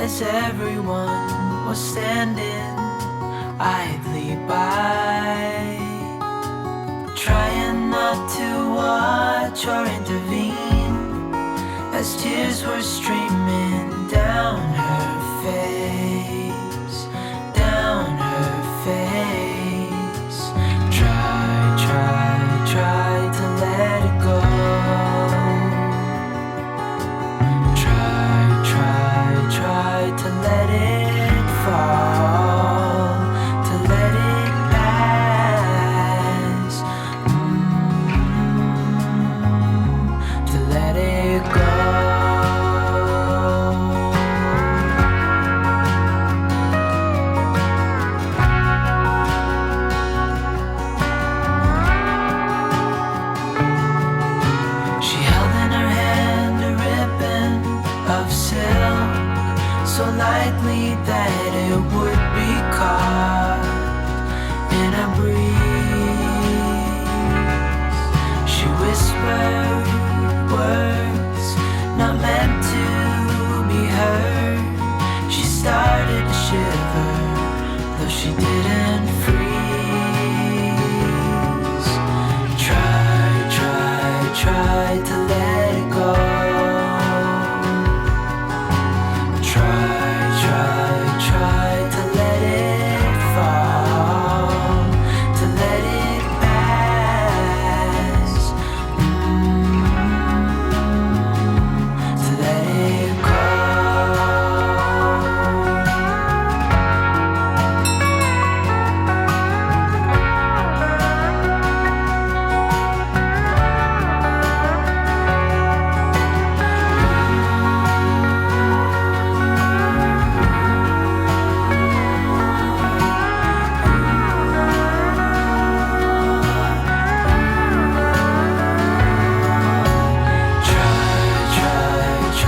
as everyone was standing idly by, trying not to watch or intervene as tears were streaming down her face, down her face. Try to let it go. Try to let it fall, to let it pass, to let it go. She held in her hand a ribbon of silk, so lightly that it would be caught in a breeze. She whispered words not meant to be heard. She started to shiver, though she didn't freeze. Try to let it go. Try to let it fall, to let it pass, to let it go.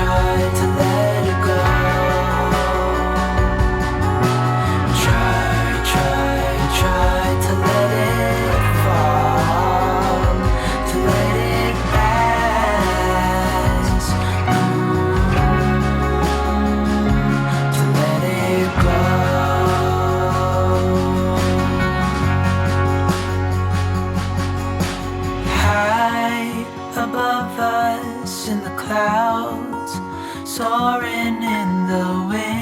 Try to let it go. Try to let it fall, to let it pass, to let it go. High above us in the clouds, soaring in the wind,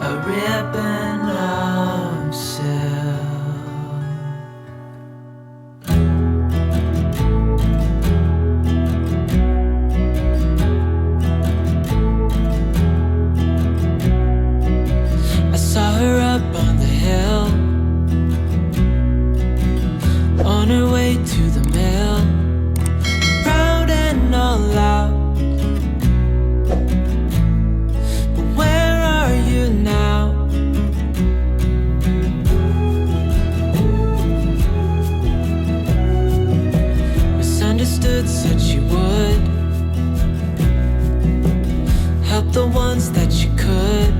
a ribbon of silk. I saw her up on the hill, on her way to the mill, proud and all out. But where are you now? Misunderstood, said she would help the ones that she could.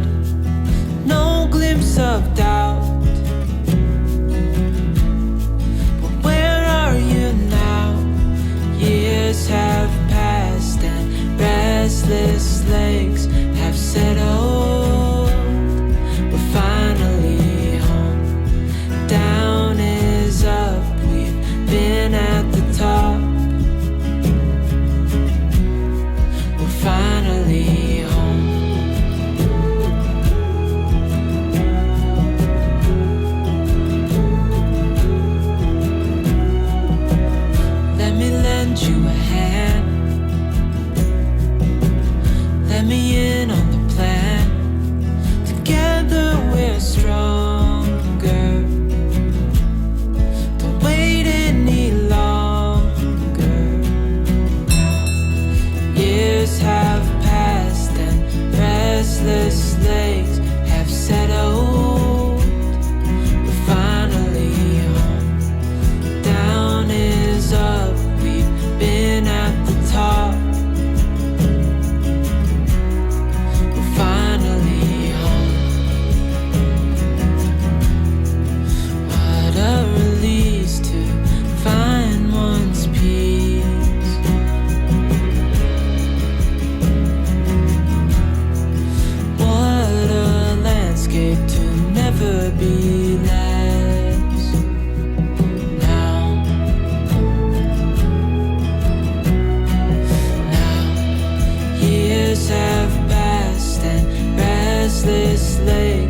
No glimpse of doubt. Years have passed and restless legs have settled. We're finally home. Down is up. We've been at the top. We're finally home. Let me lend you a hand. Let me in on the plan. Together we're stronger. Don't wait any longer. Years have passed and restless legs have settled. We're finally home. Down is up. We've been at the top. years have passed and restless legs